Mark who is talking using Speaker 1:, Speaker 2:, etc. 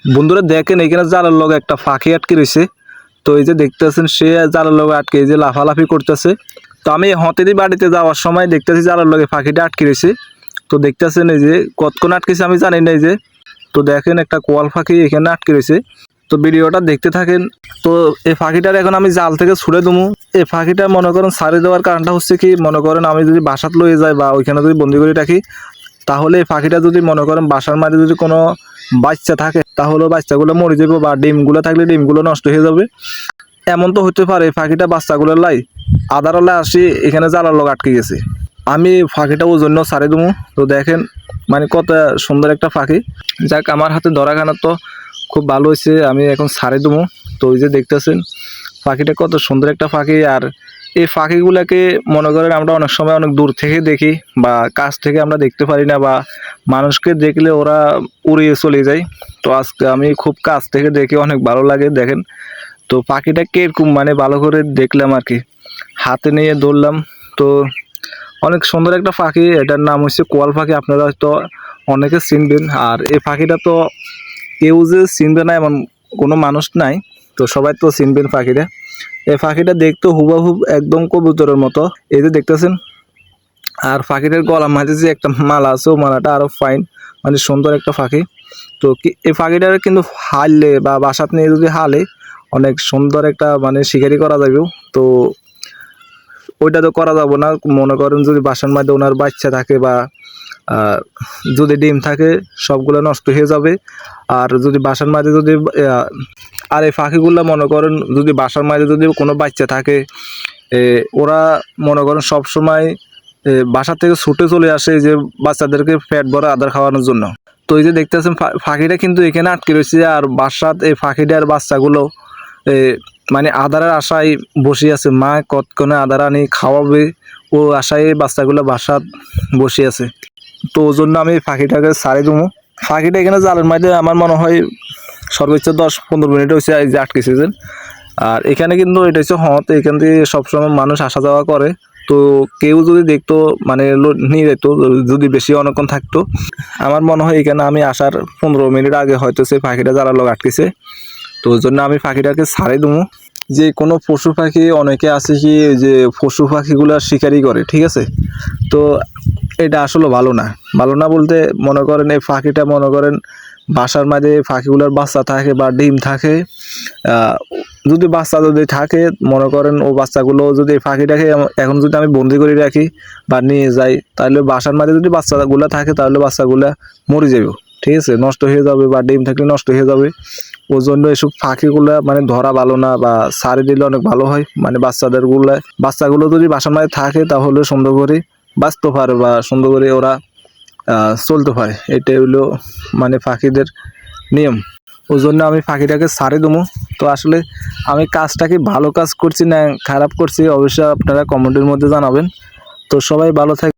Speaker 1: বন্ধুরা দেখেন এখানে জালের লগে একটা ফাঁকি আটকে রয়েছে। তো এই যে দেখতেছেন সে জালের লগে আটকে এই যে লাফালাফি করতেছে। তো আমি হতেরই বাড়িতে যাওয়ার সময় দেখতেছি জালের লগে ফাঁকিটা আটকে রয়েছে। তো দেখতেছেন এই যে কতক্ষণ আটকেছে আমি জানি না। এই যে তো দেখেন একটা কোয়াল পাখি এখানে আটকে রয়েছে। তো ভিডিওটা দেখতে থাকেন। তো এই পাখিটার এখন আমি জাল থেকে ছুড়ে দেবো। এই পাখিটা মনে করেন ছাড়ে দেওয়ার কারণটা হচ্ছে কি, মনে করেন আমি যদি বাসাত লয়ে যাই বা ওইখানে যদি বন্দি করে রাখি, তাহলে এই পাখিটা যদি মনে করেন বাসার মাঝে যদি কোনো বাচ্চা থাকে তাহলে বাচ্চাগুলো মরে যাবে, বা ডিমগুলো থাকলে ডিমগুলো নষ্ট হয়ে যাবে। এমন তো হতে পারে পাখিটা বাচ্চাগুলোর লাই আদারলে আসি এখানে জালার লগ আটকে গেছে। আমি পাখিটা ওর জন্য ছাড়ে দেবো। তো দেখেন মানে কত সুন্দর একটা পাখি। যাক আমার হাতে ধরাখানা তো খুব ভালো হয়েছে, আমি এখন ছাড়ে দেবো। তো ওই যে দেখতেছেন পাখিটা কত সুন্দর একটা পাখি। আর এই পাখিগুলোকে মনে করেন আমরা অনেক সময় অনেক দূর থেকে দেখি বা কাছ থেকে আমরা দেখতে পারি না, বা মানুষকে দেখলে ওরা উড়িয়ে চলে যায়। তো আজকে আমি খুব কাছ থেকে দেখে অনেক ভালো লাগে। দেখেন তো পাখিটা কিরকম মানে ভালো করে দেখলাম আর কি, হাতে নিয়ে ধরলাম। তো অনেক সুন্দর একটা পাখি, এটার নাম হচ্ছে কোয়াল পাখি। আপনারা হয়তো অনেকে চিনবেন। আর এই পাখিটা তো কেউ যে চিনবে না এমন কোনো মানুষ নাই, তো সবাই তো চিনবেন পাখিটা। এই পাখিটা দেখতে হুবহুব একদম কবুতরের মতো, এই যে দেখতেছেন। আর পাখিটার গলার মাঝে যে একটা মালা আছে, ও মালাটা আরো ফাইন, মানে সুন্দর একটা পাখি। তো এই পাখিটার কিন্তু হারলে বা বাসাত নিয়ে যদি হালে অনেক সুন্দর একটা মানে শিকারি করা যাবে। তো ওইটা তো করা যাবো না, মনে করেন যদি বাসার মধ্যে ওনার বাচ্চা থাকে বা যদি ডিম থাকে সবগুলো নষ্ট হয়ে যাবে। আর যদি বাসার মাঝে যদি আর এই পাখিগুলো মনে করেন যদি বাসার মাঝে যদি কোনো বাচ্চা থাকে, ওরা মনে করেন সবসময় বাসা থেকে ছুটে চলে আসে যে বাচ্চাদেরকে পেট ভরা আদার খাওয়ানোর জন্য। তো এই যে দেখতেছেন পাখিটা কিন্তু এখানে আটকে রয়েছে। আর বাসাত এই পাখিটার বাচ্চাগুলো মানে আদারের আশায় বসে আছে, মা কতক্ষণে আদার আনি খাওয়াবে ও আশায় বাচ্চাগুলো বাসাত বসে আছে। তো ওই জন্য আমি পাখিটাকে ছাড়ে দেবো। পাখিটা এখানে জালের মধ্যে আমার মনে হয় সর্বোচ্চ 10-15 মিনিট হয়েছে এই যে আটকেছে। আর এখানে কিন্তু এটা হচ্ছে হত, এখান থেকে সবসময় মানুষ আসা যাওয়া করে। তো কেউ যদি দেখতো মানে নিয়ে যেত, যদি বেশি অনেকক্ষণ থাকতো। আমার মনে হয় এখানে আমি আসার 15 মিনিট আগে হয়তো সে পাখিটা জালার লগ আটকেছে। তো ওই জন্য আমি পাখিটাকে ছাড়ে দেবো। যে কোনো পশু পাখি অনেকে আছে কি যে পশু পাখিগুলো শিকারি করে, ঠিক আছে। তো এটা আসলে ভালো না। ভালো না বলতে মনে করেন এই পাখিটা মনে করেন বাসার মাঝে পাখিগুলোর বাচ্চা থাকে বা ডিম থাকে, যদি বাচ্চা যদি থাকে মনে করেন ও বাচ্চাগুলো যদি পাখিটাকে এখন যদি আমি বন্দি করে রাখি বা নিয়ে যাই, তাহলে বাসার মাঝে যদি বাচ্চাগুলো থাকে তাহলে বাচ্চাগুলো মরে যাবে, ঠিক আছে, নষ্ট হয়ে যাবে, বা ডিম থাকলে নষ্ট হয়ে যাবে। ওই জন্য এসব পাখিগুলো মানে ধরা ভালো না, বা ছাড়ে দিলে অনেক ভালো হয়। মানে বাচ্চাগুলো যদি বাসার মাঝে থাকে তাহলে সুন্দর করে বাঁচতে পারে বা সুন্দর করে ওরা চলতে পারে। এটাই হলো মানে পাখিদের নিয়ম। ওই জন্য আমি পাখিটাকে ছাড়ে দেবো। তো আসলে আমি কাজটা কি ভালো কাজ করছি না খারাপ করছি অবশ্যই আপনারা কমেন্টের মধ্যে জানাবেন। তো সবাই ভালো থাকে।